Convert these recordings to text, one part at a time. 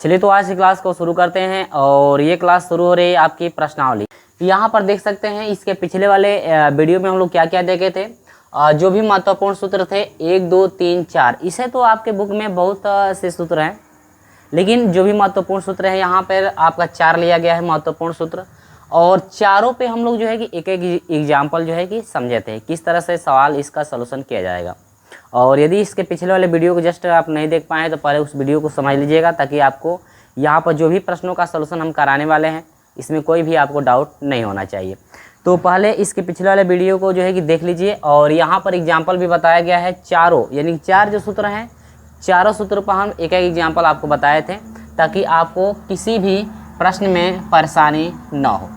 चलिए तो आज की क्लास को शुरू करते हैं और ये क्लास शुरू हो रही है आपकी प्रश्नावली। यहाँ पर देख सकते हैं इसके पिछले वाले वीडियो में हम लोग क्या क्या देखे थे। जो भी महत्वपूर्ण सूत्र थे 1 2 3 4, इसे तो आपके बुक में बहुत से सूत्र हैं, लेकिन जो भी महत्वपूर्ण सूत्र है यहाँ पर आपका 4 लिया गया है महत्वपूर्ण सूत्र। और चारों पे हम लोग जो है कि एक एक एग्जाम्पल जो है कि समझे थे किस तरह से सवाल इसका सलूशन किया जाएगा। और यदि इसके पिछले वाले वीडियो को जस्ट आप नहीं देख पाए तो पहले उस वीडियो को समझ लीजिएगा, ताकि आपको यहाँ पर जो भी प्रश्नों का सलूशन हम कराने वाले हैं इसमें कोई भी आपको डाउट नहीं होना चाहिए। तो पहले इसके पिछले वाले वीडियो को जो है कि देख लीजिए। और यहाँ पर एग्जाम्पल भी बताया गया है चारों, यानी 4 जो सूत्र हैं, चारों सूत्र पर हम एक एक एग्जाम्पल आपको बताए थे, ताकि आपको किसी भी प्रश्न में परेशानी न हो।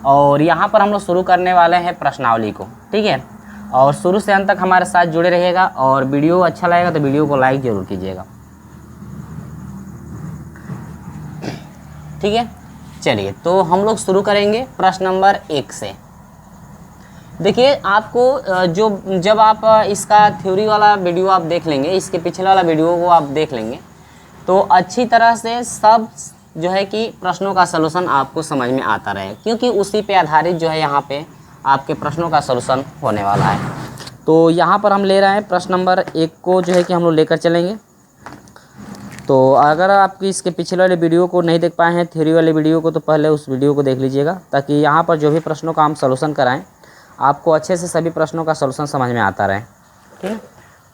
और यहाँ पर हम लोग शुरू करने वाले हैं प्रश्नावली को, ठीक है। और शुरू से अंत तक हमारे साथ जुड़े रहिएगा, और वीडियो अच्छा लगेगा तो वीडियो को लाइक जरूर कीजिएगा, ठीक है। चलिए तो हम लोग शुरू करेंगे प्रश्न नंबर 1 से। देखिए आपको जब आप इसका थ्योरी वाला वीडियो आप देख लेंगे, इसके पिछले वाला वीडियो को आप देख लेंगे, तो अच्छी तरह से सब जो है कि प्रश्नों का सलूशन आपको समझ में आता रहे, क्योंकि उसी पे आधारित जो है यहाँ पे आपके प्रश्नों का सलूशन होने वाला है। तो यहाँ पर हम ले रहे हैं प्रश्न नंबर 1 को जो है कि हम लोग लेकर चलेंगे। तो अगर आप इसके पिछले वाले वीडियो को नहीं देख पाए हैं, थ्योरी वाले वीडियो को, तो पहले उस वीडियो को देख लीजिएगा, ताकि यहाँ पर जो भी प्रश्नों का हम सलूशन कराएँ आपको अच्छे से सभी प्रश्नों का सलूशन समझ में आता रहे, ठीक है।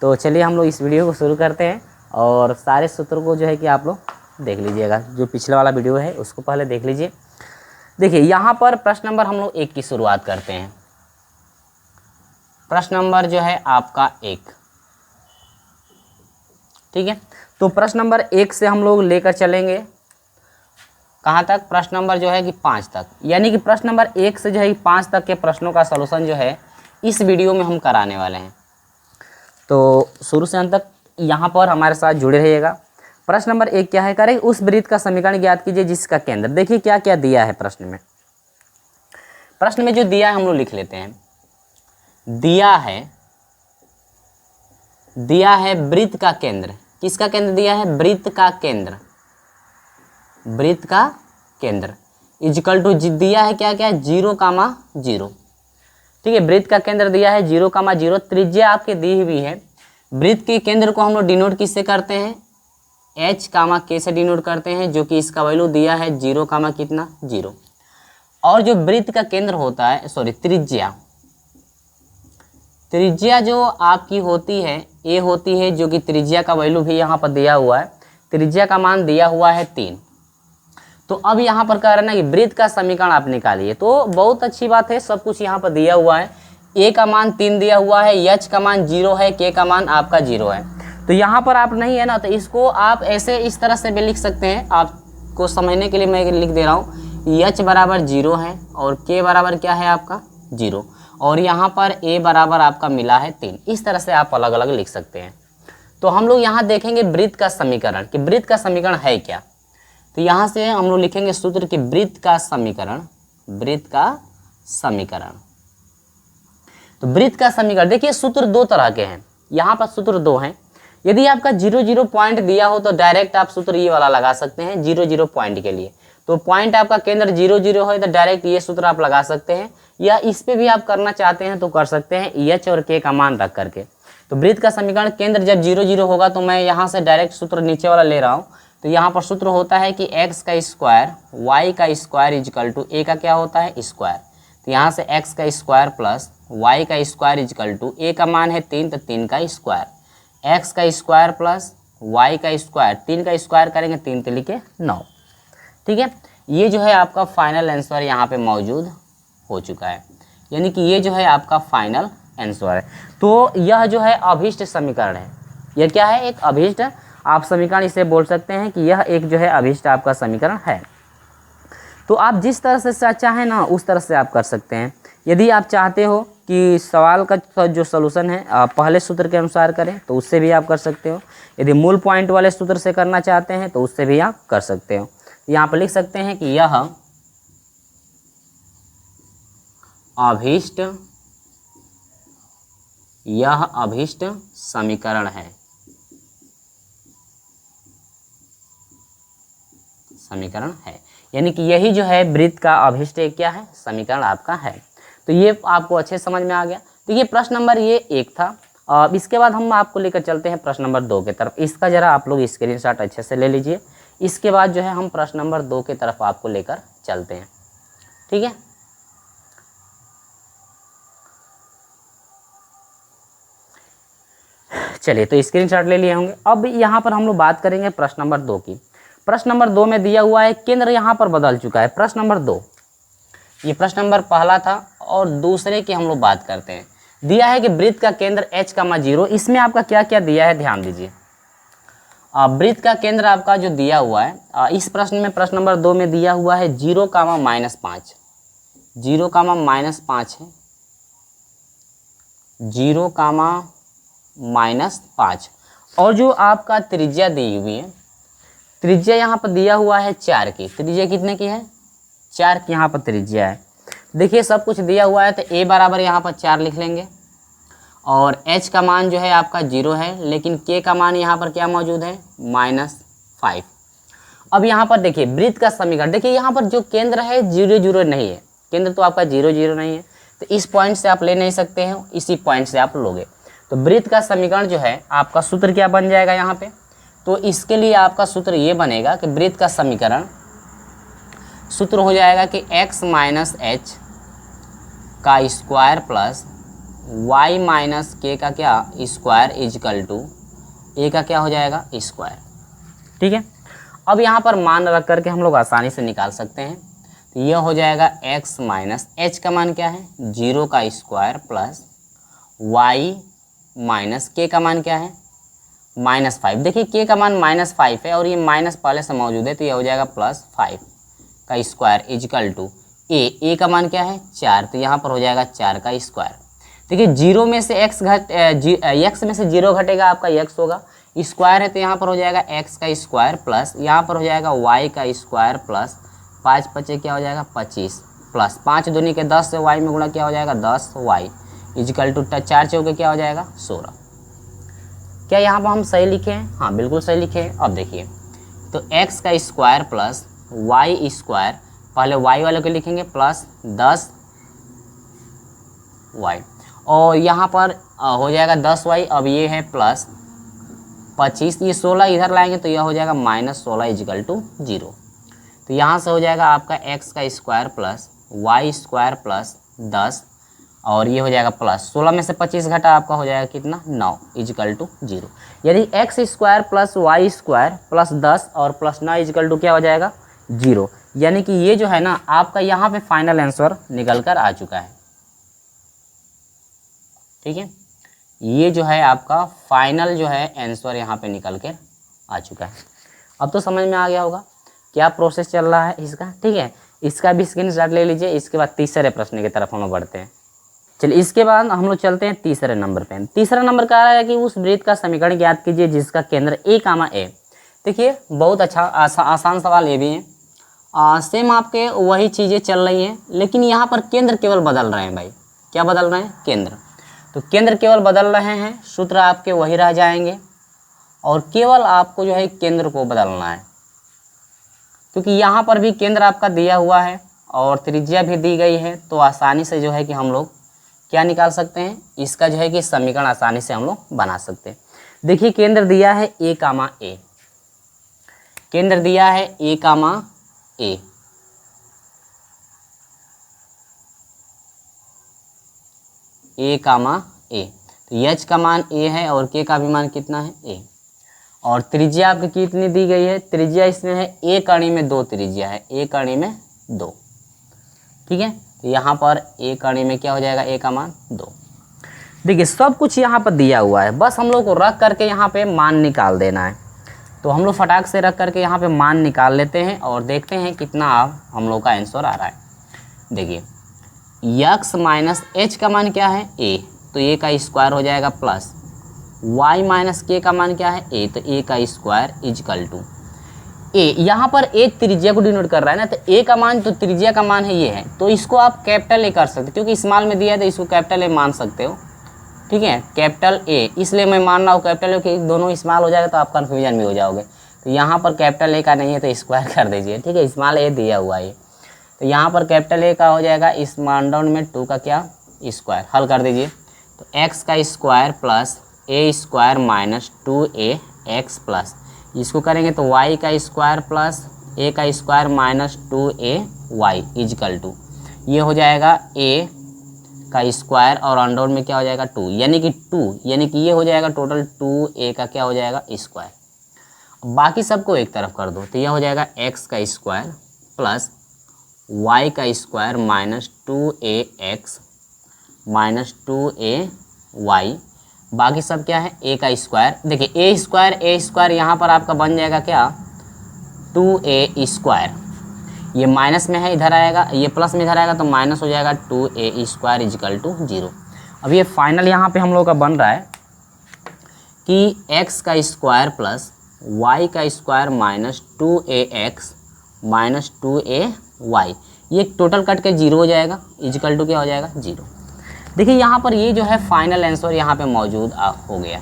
तो चलिए हम लोग इस वीडियो को शुरू करते हैं, और सारे सूत्रों को जो है कि आप लोग देख लीजिएगा। जो पिछले वाला वीडियो है उसको पहले देख लीजिए। देखिए यहाँ पर प्रश्न नंबर हम लोग 1 की शुरुआत करते हैं। प्रश्न नंबर जो है आपका 1, ठीक है। तो प्रश्न नंबर 1 से हम लोग लेकर चलेंगे कहाँ तक, प्रश्न नंबर जो है कि 5 तक, यानी कि प्रश्न नंबर 1 से जो है 5 तक के प्रश्नों का सलूशन जो है इस वीडियो में हम कराने वाले हैं। तो शुरू से अंत तक यहाँ पर हमारे साथ जुड़े रहिएगा। प्रश्न नंबर 1 क्या है, करें उस वृत्त का समीकरण ज्ञात कीजिए जिसका केंद्र, देखिए क्या क्या दिया है प्रश्न में। प्रश्न में जो दिया है हम लोग लिख लेते हैं। दिया है वृत्त का केंद्र, किसका केंद्र दिया है, वृत्त का केंद्र, वृत्त का केंद्र इक्वल टू दिया है क्या क्या, 0,0, ठीक है। वृत्त का केंद्र दिया है 0,0, त्रिज्या आपके दी हुई है। वृत्त के केंद्र को हम लोग डिनोट किससे करते हैं, h, k से डिनोट करते हैं, जो कि इसका वैल्यू दिया है 0, कितना 0। और जो वृत्त का केंद्र होता है, सॉरी त्रिज्या जो आपकी होती है a होती है, जो कि त्रिज्या का वैल्यू भी यहाँ पर दिया हुआ है। त्रिज्या का मान दिया हुआ है 3। तो अब यहाँ पर कह रहे हैं ना कि वृत्त का समीकरण आप निकालिए, तो बहुत अच्छी बात है, सब कुछ यहाँ पर दिया हुआ है। a का मान 3 दिया हुआ है, h का मान 0 है, k का मान आपका 0 है। तो यहाँ पर आप नहीं है ना, तो इसको आप ऐसे इस तरह से भी लिख सकते हैं। आपको समझने के लिए मैं लिख दे रहा हूँ, h बराबर 0 है और k बराबर क्या है आपका 0, और यहाँ पर a बराबर आपका मिला है 3। इस तरह से आप अलग अलग लिख सकते हैं। तो हम लोग यहाँ देखेंगे वृत्त का समीकरण कि वृत्त का समीकरण है क्या। तो यहाँ से हम लोग लिखेंगे सूत्र कि वृत्त का समीकरण, वृत्त का समीकरण। तो वृत्त का समीकरण देखिए सूत्र 2 तरह के हैं, यहाँ पर सूत्र 2 हैं। यदि आपका 0 पॉइंट दिया हो तो डायरेक्ट आप सूत्र ये वाला लगा सकते हैं 0 पॉइंट के लिए। तो पॉइंट आपका केंद्र 0 है तो डायरेक्ट ये सूत्र आप लगा सकते हैं, या इस पे भी आप करना चाहते हैं तो कर सकते हैं h और k का मान रख करके। तो वृत्त का समीकरण केंद्र जब 0 होगा, तो मैं यहाँ से डायरेक्ट सूत्र नीचे वाला ले रहा हूँ। तो यहाँ पर सूत्र होता है कि x का स्क्वायर y का स्क्वायर इक्वल टू a का क्या होता है, स्क्वायर। तो यहाँ से x का स्क्वायर प्लस y का स्क्वायर इक्वल टू a का मान है 3, तो 3 का स्क्वायर, x का स्क्वायर प्लस y का स्क्वायर, 3 का स्क्वायर करेंगे 3 3 के 9, ठीक है। ये जो है आपका फाइनल आंसर यहाँ पे मौजूद हो चुका है, यानी कि ये जो है आपका फाइनल आंसर है। तो यह जो है अभीष्ट समीकरण है, यह क्या है, एक अभीष्ट आप समीकरण इसे बोल सकते हैं कि यह एक जो है अभीष्ट आपका समीकरण है। तो आप जिस तरह से चाहें ना उस तरह से आप कर सकते हैं। यदि आप चाहते हो कि सवाल का जो सलूशन है आप पहले सूत्र के अनुसार करें तो उससे भी आप कर सकते हो। यदि मूल पॉइंट वाले सूत्र से करना चाहते हैं तो उससे भी आप कर सकते हो। यहाँ पर लिख सकते हैं कि यह अभीष्ट समीकरण है। समीकरण है। यानी कि यही जो है वृत्त का अभिष्ट क्या है, समीकरण आपका है। तो ये आपको अच्छे समझ में आ गया। तो ये प्रश्न नंबर ये 1 था। अब इसके बाद हम आपको लेकर चलते हैं प्रश्न नंबर 2 की तरफ। इसका जरा आप लोग स्क्रीनशॉट अच्छे से ले लीजिए। इसके बाद जो है हम प्रश्न नंबर 2 की तरफ आपको लेकर चलते हैं, ठीक है। चलिए, तो स्क्रीनशॉट ले लिए होंगे। अब यहाँ पर हम लोग बात करेंगे प्रश्न नंबर 2 की। प्रश्न नंबर 2 में दिया हुआ है, केंद्र यहाँ पर बदल चुका है। प्रश्न नंबर 2, ये प्रश्न नंबर पहला था और दूसरे की हम लोग बात करते हैं। दिया है कि वृत्त का केंद्र h,0। इसमें आपका क्या क्या दिया है, ध्यान दीजिए। वृत्त का केंद्र आपका जो दिया हुआ है इस प्रश्न में, प्रश्न नंबर 2 में दिया हुआ है 0,-5, 0,-5 है, 0,-5। और जो आपका त्रिज्या दी हुई है, त्रिज्या यहाँ पर दिया हुआ है 4 की। त्रिज्या कितने की है, 4 की यहाँ पर त्रिज्या है। देखिए सब कुछ दिया हुआ है, तो a बराबर यहाँ पर 4 लिख लेंगे और h का मान जो है आपका 0 है, लेकिन k का मान यहाँ पर क्या मौजूद है, -5। अब यहाँ पर देखिए वृत्त का समीकरण, देखिए यहाँ पर जो केंद्र है 0,0 नहीं है, केंद्र तो आपका 0,0 नहीं है, तो इस पॉइंट से आप ले नहीं सकते हैं, इसी पॉइंट से आप लोगे। तो वृत्त का समीकरण जो है आपका सूत्र क्या बन जाएगा यहाँ पे, तो इसके लिए आपका सूत्र ये बनेगा कि वृत्त का समीकरण सूत्र हो जाएगा कि x - h का स्क्वायर प्लस y - k का क्या स्क्वायर इजकल टू a का क्या हो जाएगा, स्क्वायर, ठीक है। अब यहाँ पर मान रख करके हम लोग आसानी से निकाल सकते हैं। तो यह हो जाएगा x - h का मान क्या है, 0 का स्क्वायर प्लस y - k का मान क्या है, -5। देखिए k का मान -5 है और ये माइनस पहले से मौजूद है, तो यह हो जाएगा +5 का स्क्वायर इजकल टू a का मान क्या है, 4, तो यहाँ पर हो जाएगा 4 का स्क्वायर। देखिए 0 में से x में से 0 घटेगा, आपका x होगा, स्क्वायर है तो यहाँ पर हो जाएगा x का स्क्वायर प्लस यहाँ पर हो जाएगा y का स्क्वायर प्लस 5 पचे क्या हो जाएगा 25 प्लस 5 दूनी के 10 से y में गुणा क्या हो जाएगा 10y इजकल टू 4 चौके क्या हो जाएगा 16। क्या यहाँ पर हम सही लिखे हैं, हाँ बिल्कुल सही लिखे हैं। अब देखिए तो x का स्क्वायर प्लस y स्क्वायर, पहले y वाले को लिखेंगे प्लस 10y और यहाँ पर हो जाएगा 10y। अब ये है प्लस 25, ये 16 इधर लाएंगे तो यह हो जाएगा -16 इजकल टू 0। तो यहाँ से हो जाएगा आपका x का square plus y square plus 10 और ये हो जाएगा प्लस 16 में से 25 घटा आपका हो जाएगा कितना 9 इजकल टू 0। यानी x square plus y square plus 10 और प्लस 9 इजकल टू क्या हो जाएगा 0। यानी कि ये जो है ना आपका यहाँ पे फाइनल आंसर निकल कर आ चुका है, ठीक है। ये जो है आपका फाइनल जो है आंसर यहाँ पे निकल कर आ चुका है। अब तो समझ में आ गया होगा क्या प्रोसेस चल रहा है इसका, ठीक है। इसका भी स्क्रीनशॉट ले लीजिए। इसके बाद तीसरे प्रश्न की तरफ हम लोग बढ़ते हैं। चलिए इसके बाद हम लोग चलते हैं तीसरे नंबर पे। तीसरा नंबर कह रहा है कि उस वृत्त का समीकरण ज्ञात कीजिए जिसका केंद्र a, देखिए बहुत अच्छा आसान सवाल ये भी है। सेम आपके वही चीज़ें चल रही हैं, लेकिन यहाँ पर केंद्र केवल बदल रहे हैं भाई। क्या बदल रहे हैं, केंद्र। तो केंद्र केवल बदल रहे हैं, सूत्र आपके वही रह जाएंगे और केवल आपको जो है केंद्र को बदलना है, क्योंकि यहाँ पर भी केंद्र आपका दिया हुआ है और त्रिज्या भी दी गई है। तो आसानी से जो है कि हम लोग क्या निकाल सकते हैं, इसका जो है कि समीकरण आसानी से हम लोग बना सकते हैं। देखिए केंद्र दिया है a, केंद्र दिया है a, तो h का मान a है और k का भी मान कितना है a। और त्रिज्या आपकी कितनी दी गई है, त्रिज्या इसमें है a कड़ी में 2 त्रिज्या है, a कड़ी में 2, ठीक है। तो यहाँ पर a कड़ी में क्या हो जाएगा, a का मान 2। देखिए सब कुछ यहाँ पर दिया हुआ है, बस हम लोग को रख करके यहाँ पे मान निकाल देना है। तो हम लोग फटाक से रख करके यहाँ पे मान निकाल लेते हैं और देखते हैं कितना हम लोग का आंसर आ रहा है। देखिए x माइनस h का मान क्या है a, तो a का स्क्वायर हो जाएगा प्लस y माइनस k का मान क्या है a, तो a का स्क्वायर इजकल टू a। यहाँ पर a त्रिज्या को डिनोट कर रहा है ना, तो a का मान तो त्रिज्या का मान है ये है, तो इसको आप कैपिटल a कर सकते, क्योंकि स्मॉल में दिया है तो इसको कैपिटल a मान सकते हो, ठीक है। कैपिटल A इसलिए मैं मान रहा हूँ कैपिटल A कि दोनों स्मॉल हो जाएगा तो आप कन्फ्यूजन में हो जाओगे। तो यहाँ पर कैपिटल ए का नहीं है तो स्क्वायर कर दीजिए, ठीक है, स्मॉल ए दिया हुआ है। तो यहाँ पर कैपिटल ए का हो जाएगा स्मॉल डाउन में 2 का क्या स्क्वायर, हल कर दीजिए। तो एक्स का square plus a square minus 2a x plus, इसको करेंगे तो y का स्क्वायर प्लस a का square minus 2ay equal to, ये हो जाएगा a का स्क्वायर और अंडर में क्या हो जाएगा 2, यानी कि ये हो जाएगा टोटल 2a का क्या हो जाएगा स्क्वायर। बाकी सबको एक तरफ कर दो तो यह हो जाएगा x का स्क्वायर प्लस y का square minus 2ax minus 2ay, बाकी सब क्या है a का स्क्वायर। देखिए a स्क्वायर यहाँ पर आपका बन जाएगा क्या 2a स्क्वायर, ये माइनस में है इधर आएगा, ये प्लस में इधर आएगा तो माइनस हो जाएगा 2a स्क्वायर इजकल टू 0। अब ये फाइनल यहाँ पे हम लोग का बन रहा है कि x का स्क्वायर प्लस y का square minus 2ax minus 2ay, ये टोटल कट के 0 हो जाएगा इजकल टू क्या हो जाएगा 0। देखिए यहाँ पर ये जो है फाइनल आंसर यहाँ पे मौजूद हो गया,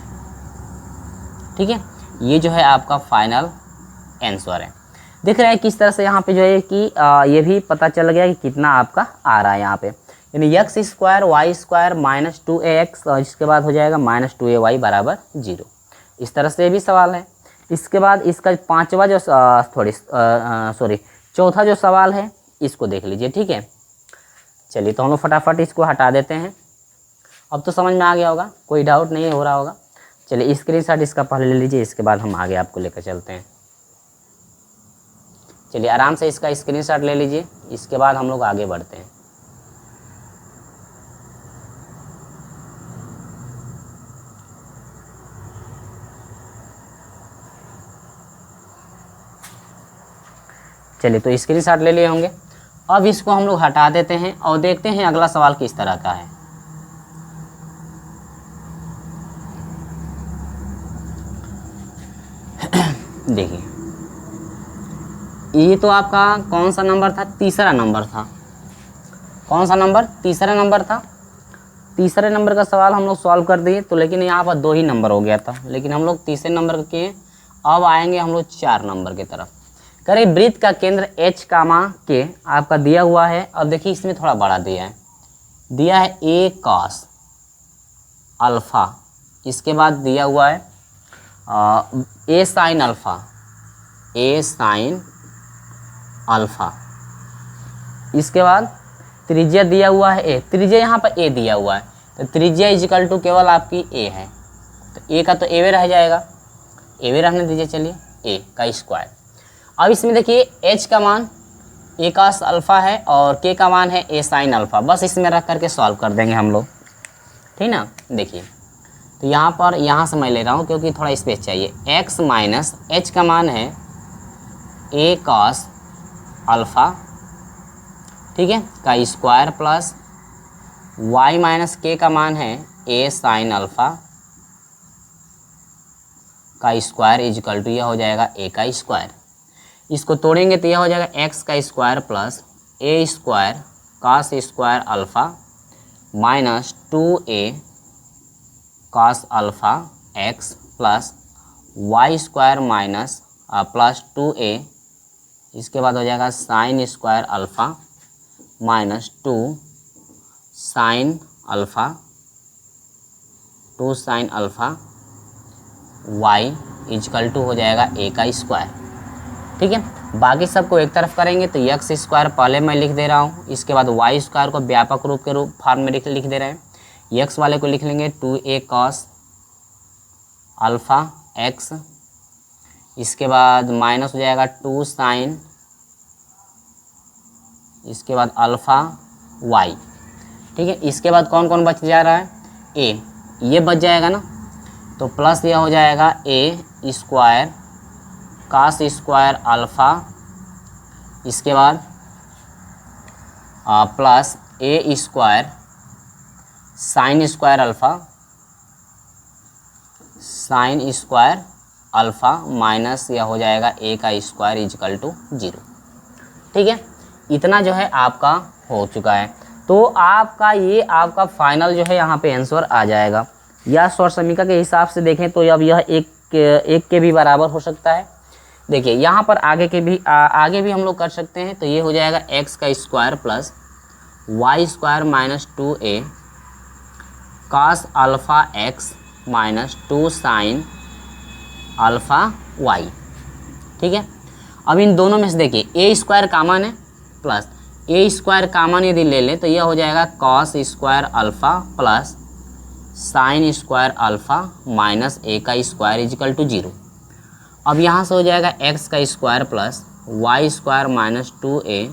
ठीक है, ये जो है आपका फाइनल आंसर है। देख रहे हैं किस तरह से यहाँ पे जो है कि ये भी पता चल गया कि कितना आपका आ रहा है यहाँ पे, यानी x square y square minus 2ax और इसके बाद हो जाएगा माइनस 2ay बराबर 0। इस तरह से भी सवाल है। इसके बाद इसका पांचवा जो चौथा जो सवाल है इसको देख लीजिए, ठीक है। चलिए तो हम लोग फटाफट इसको हटा देते हैं। अब तो समझ में आ गया होगा, कोई डाउट नहीं हो रहा होगा। चलिए स्क्रीनशॉट इसका पहले ले लीजिए, इसके बाद हम आगे आपको लेकर चलते हैं। चलिए आराम से इसका स्क्रीनशॉट ले लीजिए, इसके बाद हम लोग आगे बढ़ते हैं। चलिए तो स्क्रीनशॉट ले लिए होंगे। अब इसको हम लोग हटा देते हैं और देखते हैं अगला सवाल किस तरह का है। देखिए ये तो आपका कौन सा नंबर था, तीसरा नंबर था। कौन सा नंबर, तीसरा नंबर था। तीसरे नंबर का सवाल हम लोग सॉल्व कर दिए तो, लेकिन यहाँ पर 2 ही नंबर हो गया था, लेकिन हम लोग तीसरे नंबर के अब आएंगे हम लोग 4 नंबर की तरफ। करें वृत्त का केंद्र h के आपका दिया हुआ है। अब देखिए इसमें थोड़ा बड़ा दिया है a cos अल्फ़ा, इसके बाद दिया हुआ है a sin अल्फ़ा, इसके बाद त्रिज्या दिया हुआ है a, त्रिज्या यहाँ पर a दिया हुआ है तो त्रिज्या इजिकल टू केवल आपकी a है, तो a का तो a रह जाएगा, a रहने दीजिए। चलिए a का स्क्वायर। अब इसमें देखिए h का मान a cos अल्फ़ा है और k का मान है a sin अल्फ़ा, बस इसमें रख करके सॉल्व कर देंगे हम लोग, ठीक ना। देखिए तो यहाँ पर यहाँ से मैं ले रहा हूँ क्योंकि थोड़ा स्पेस चाहिए। x माइनस h का मान है a cos अल्फ़ा, ठीक है, का square plus y minus k का मान है a sin अल्फ़ा का स्क्वायर इजकल टू यह हो जाएगा a का स्क्वायर। इसको तोड़ेंगे तो यह हो जाएगा x का square plus a square cos square alpha minus 2a cos alpha x plus y square minus plus 2a, इसके बाद हो जाएगा sine square alpha minus 2 sine alpha y equal to हो जाएगा a का स्क्वायर, ठीक है। बाकी सबको एक तरफ करेंगे तो एक्स स्क्वायर पहले मैं लिख दे रहा हूँ, इसके बाद वाई स्क्वायर को व्यापक रूप के फॉर्म में लिख दे रहे हैं। एक्स वाले को लिख लेंगे 2a cos अल्फ़ा एक्स, इसके बाद माइनस हो जाएगा 2 साइन, इसके बाद अल्फ़ा वाई, ठीक है। इसके बाद कौन कौन बच जा रहा है, a, ये बच जाएगा ना, तो प्लस यह हो जाएगा a square cos square alpha, इसके बाद plus a square sine square alpha minus यह हो जाएगा a का स्क्वायर इजकल टू 0, ठीक है। इतना जो है आपका हो चुका है। तो आपका ये आपका फाइनल जो है यहाँ पे आंसर आ जाएगा। या स्वर समीकरण के हिसाब से देखें तो अब यह एक के भी बराबर हो सकता है, देखिए यहाँ पर आगे भी हम लोग कर सकते हैं। तो ये हो जाएगा एक्स का square plus y square minus 2a cos alpha x minus 2 sine alpha y. ठीक है, अब इन दोनों में से देखिए ए स्क्वायर कॉमन है प्लस ए स्क्वायर कॉमन यदि ले लें तो यह हो जाएगा cos square alpha plus sine square alpha minus a का स्क्वायर इजिकल टू 0। अब यहाँ से हो जाएगा एक्स का square plus y square minus 2a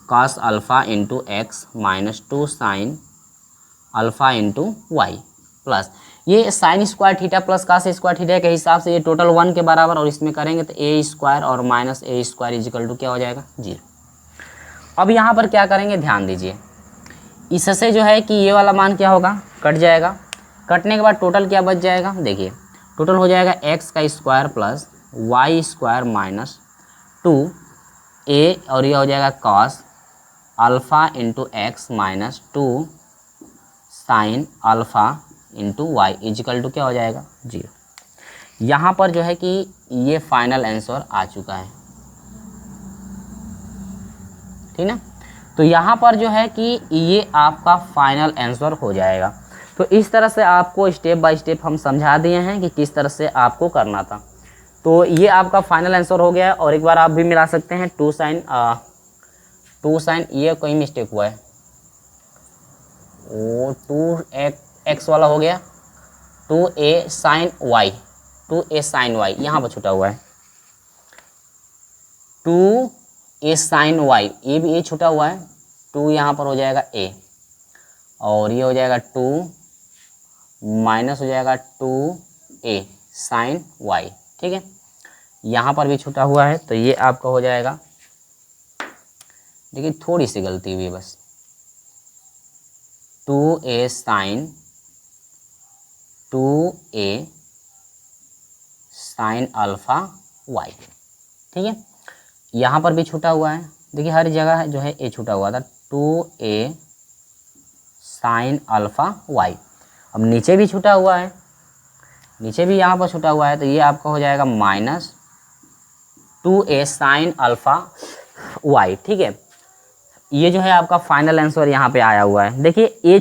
cos alpha into x minus 2 sine alpha into y plus ये sine square theta plus cos square theta के हिसाब से ये टोटल 1 के बराबर, और इसमें करेंगे तो ए स्क्वायर और minus a square equal to क्या हो जाएगा 0। अब यहाँ पर क्या करेंगे ध्यान दीजिए, इससे जो है कि ये वाला मान क्या होगा कट जाएगा। कटने के बाद टोटल क्या बच जाएगा, देखिए टोटल हो जाएगा एक्स का square plus y square minus 2a और ये हो जाएगा cos alpha into x minus 2 sine alpha into y equal to क्या हो जाएगा 0। यहाँ पर जो है कि ये फाइनल आंसर आ चुका है, ठीक ना। तो यहाँ पर जो है कि ये आपका फाइनल आंसर हो जाएगा। तो इस तरह से आपको स्टेप बाय स्टेप हम समझा दिए हैं कि किस तरह से आपको करना था। तो ये आपका फाइनल आंसर हो गया है। और एक बार आप भी मिला सकते हैं 2 साइन ये कोई मिस्टेक हुआ है, वो 2x वाला हो गया 2a sign Y, 2a sign Y यहाँ पर छुटा हुआ है 2a साइन वाई, ये भी a छुटा हुआ है 2 यहाँ पर हो जाएगा a और ये हो जाएगा 2 माइनस हो जाएगा 2a साइन वाई। ठीक है, यहाँ पर भी छुटा हुआ है तो ये आपका हो जाएगा, देखिए थोड़ी सी गलती हुई है बस 2a sign 2a sign alpha y. ठीक है, यहाँ पर भी छूटा हुआ है, देखिए हर जगह जो है ए छूटा हुआ था 2a साइन अल्फ़ा वाई। अब नीचे भी छूटा हुआ है, नीचे भी यहाँ पर छूटा हुआ है तो ये आपका हो जाएगा minus 2a sign alpha y. ठीक है, ये जो है आपका फाइनल आंसर यहाँ पे आया हुआ है। देखिए ए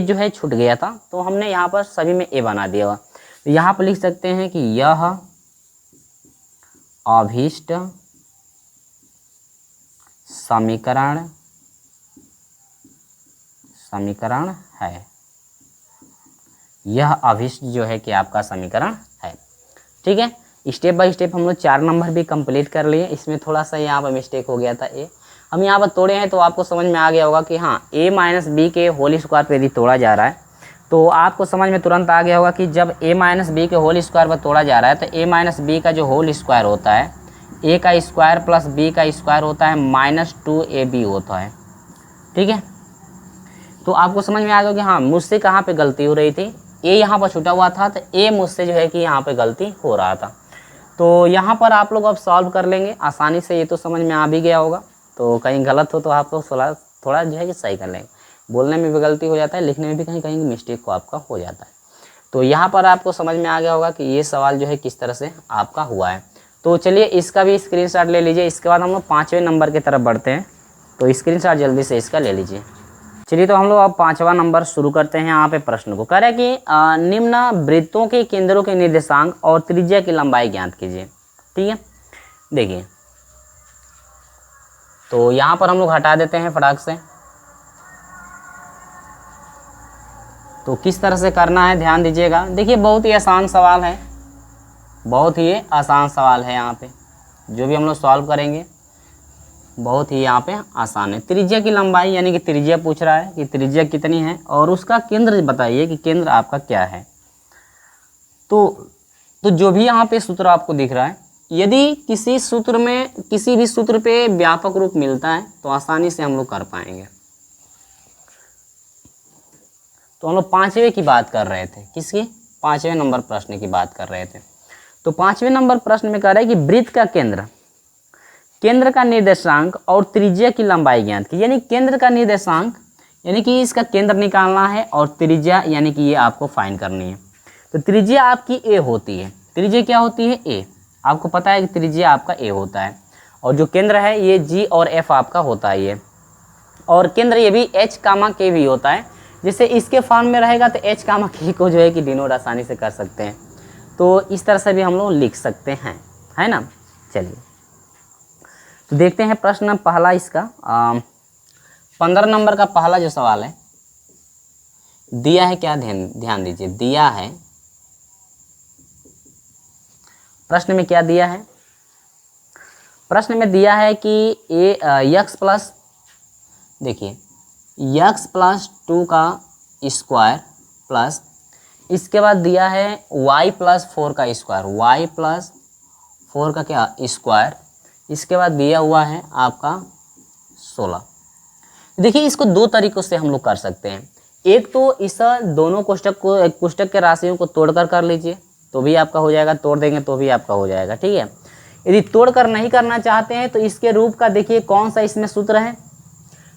जो है छूट गया था तो हमने यहाँ पर सभी में ए बना दिया हुआ। तो यहाँ पर लिख सकते हैं कि यह अभीष्ट समीकरण है, यह अभीष्ट जो है कि आपका समीकरण है। ठीक है, स्टेप बाय स्टेप हम लोग 4 नंबर भी कंप्लीट कर लिए। इसमें थोड़ा सा यहाँ पर मिस्टेक हो गया था ए, हम यहाँ पर तोड़े हैं तो आपको समझ में आ गया होगा कि हाँ a माइनस बी के होल स्क्वायर पर यदि तोड़ा जा रहा है तो आपको समझ में तुरंत आ गया होगा कि जब a माइनस बी के होल स्क्वायर पर तोड़ा जा रहा है तो a माइनस बी का जो होल स्क्वायर होता है a का स्क्वायर प्लस b का स्क्वायर होता है माइनस 2ab होता है। ठीक है, तो आपको समझ में आ गया कि हाँ मुझसे कहाँ पे गलती हो रही थी, a यहाँ पर छूटा हुआ था तो a मुझसे जो है कि यहाँ पे गलती हो रहा था। तो यहाँ पर आप लोग अब सॉल्व कर लेंगे आसानी से, ये तो समझ में आ भी गया होगा। तो कहीं गलत हो तो आप लोग थोड़ा जो है कि सही कर लेंगे, बोलने में भी गलती हो जाता है, लिखने में भी कहीं कहीं मिस्टेक को आपका हो जाता है। तो यहाँ पर आपको समझ में आ गया होगा कि ये सवाल जो है किस तरह से आपका हुआ है। तो चलिए इसका भी स्क्रीनशॉट ले लीजिए, इसके बाद हम लोग 5वें नंबर की तरफ बढ़ते हैं। तो स्क्रीनशॉट जल्दी से इसका ले लीजिए। चलिए तो हम लोग अब 5वां नंबर शुरू करते हैं। यहाँ पे प्रश्न को कह रहा है कि निम्न वृत्तों के केंद्रों के निर्देशांक और त्रिज्या की लंबाई ज्ञात कीजिए। ठीक है, देखिए तो यहाँ पर हम लोग हटा देते हैं फटाक से। तो किस तरह से करना है ध्यान दीजिएगा। देखिए बहुत ही आसान सवाल है, बहुत ही आसान सवाल है। यहाँ पे जो भी हम लोग सॉल्व करेंगे बहुत ही यहाँ पे आसान है। त्रिज्या की लंबाई यानी कि त्रिज्या पूछ रहा है कि त्रिज्या कितनी है और उसका केंद्र बताइए कि केंद्र आपका क्या है। तो जो भी यहाँ पे सूत्र आपको दिख रहा है, यदि किसी सूत्र में किसी भी सूत्र पे व्यापक रूप मिलता है तो आसानी से हम लोग कर पाएंगे। तो हम लोग 5वें की बात कर रहे थे, किसकी? 5वें नंबर प्रश्न की बात कर रहे थे। तो 5वें नंबर प्रश्न में कह रहा है कि वृत्त का केंद्र का निर्देशांक और त्रिज्या की लंबाई ज्ञात की। यानी केंद्र का निर्देशांक यानी कि इसका केंद्र निकालना है और त्रिज्या यानी कि ये आपको फाइंड करनी है। तो त्रिज्या आपकी ए होती है, त्रिज्या क्या होती है? ए। आपको पता है कि त्रिज्या आपका ए होता है और जो केंद्र है ये जी और एफ आपका होता है ये, और केंद्र ये भी एच कामा के भी होता है। जैसे इसके फॉर्म में रहेगा तो एच कामा के को जो है कि डिनोट आसानी से कर सकते हैं, तो इस तरह से भी हम लोग लिख सकते हैं, है ना। चलिए तो देखते हैं प्रश्न पहला इसका 15 नंबर का पहला जो सवाल है दिया है, क्या ध्यान दीजिए, दिया है प्रश्न में क्या दिया है, प्रश्न में दिया है कि यक्स प्लस, देखिए यक्स प्लस 2 का स्क्वायर प्लस इसके बाद दिया है y प्लस 4 का स्क्वायर, y प्लस 4 का क्या स्क्वायर, इसके बाद दिया हुआ है आपका 16। देखिए इसको दो तरीक़ों से हम लोग कर सकते हैं। एक तो इस दोनों कोष्टक के राशियों को तोड़कर कर लीजिए तो भी आपका हो जाएगा, तोड़ देंगे तो भी आपका हो जाएगा, ठीक है। यदि तोड़कर नहीं करना चाहते हैं तो इसके रूप का देखिए कौन सा इसमें सूत्र है,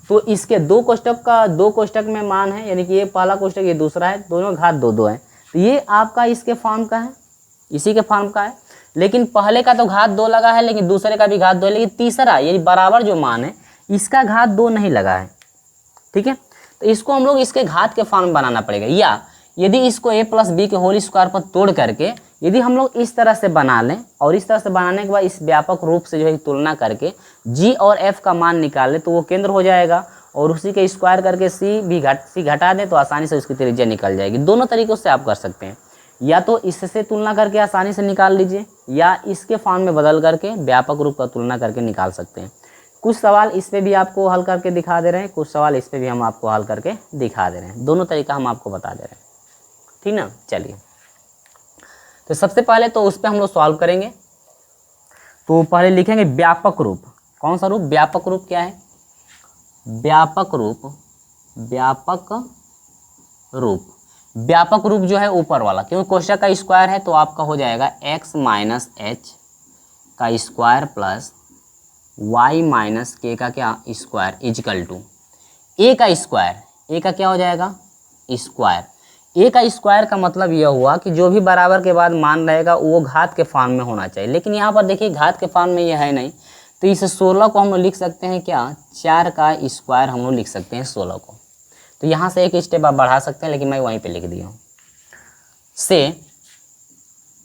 तो इसके दो कोष्टक में मान है, यानी कि ये पहला कोष्टक ये दूसरा है, दोनों घात 2 है, तो ये आपका इसके फॉर्म का है, इसी के फॉर्म का है। लेकिन पहले का तो घात 2 लगा है, लेकिन दूसरे का भी घात 2 है, लेकिन तीसरा यानी बराबर जो मान है इसका घात 2 नहीं लगा है, ठीक है। तो इसको हम लोग इसके घात के फॉर्म बनाना पड़ेगा, या यदि इसको a प्लस बी के होल स्क्वायर पर तोड़ करके यदि हम लोग इस तरह से बना लें और इस तरह से बनाने के बाद इस व्यापक रूप से जो है तुलना करके g और f का मान निकाल लें तो वो केंद्र हो जाएगा, और उसी के स्क्वायर करके c घटा दें तो आसानी से उसकी त्रिज्या निकल जाएगी। दोनों तरीक़ों से आप कर सकते हैं, या तो इससे तुलना करके आसानी से निकाल लीजिए या इसके फॉर्म में बदल करके व्यापक रूप का तुलना करके निकाल सकते हैं। कुछ सवाल इस पे भी आपको हल करके दिखा दे रहे हैं, कुछ सवाल इस पे भी हम आपको हल करके दिखा दे रहे हैं, दोनों तरीका हम आपको बता दे रहे हैं, ठीक ना। चलिए तो सबसे पहले तो उस पर हम लोग सॉल्व करेंगे। तो पहले लिखेंगे व्यापक रूप, कौन सा रूप, व्यापक रूप क्या है, व्यापक रूप जो है ऊपर वाला, क्योंकि कोष्टक का स्क्वायर है तो आपका हो जाएगा x माइनस एच का स्क्वायर प्लस y माइनस के का क्या स्क्वायर इजिकल टू a का स्क्वायर, a का क्या हो जाएगा स्क्वायर। a का स्क्वायर का मतलब यह हुआ कि जो भी बराबर के बाद मान रहेगा वो घात के फॉर्म में होना चाहिए, लेकिन यहाँ पर देखिए घात के फॉर्म में यह है नहीं, तो इस 16 को हम लोग लिख सकते हैं क्या, 4 का स्क्वायर हम लोग लिख सकते हैं 16 को। तो यहाँ से एक स्टेप आप बढ़ा सकते हैं, लेकिन मैं वहीं पे लिख दिया हूँ। से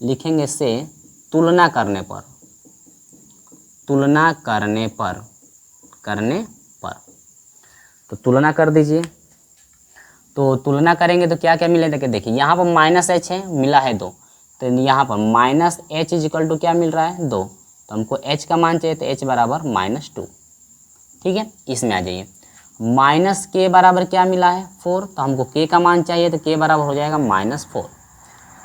लिखेंगे से तुलना करने पर, तो तुलना कर दीजिए। तो तुलना करेंगे तो क्या क्या मिलेगा, देखिए यहाँ पर माइनस एच है, मिला है 2, तो यहाँ पर माइनस एच इजिकल टू क्या मिल रहा है 2, तो हमको h का मान चाहिए तो h बराबर -2, ठीक है। इसमें आ जाइए, माइनस के बराबर क्या मिला है 4, तो हमको k का मान चाहिए तो k बराबर हो जाएगा -4।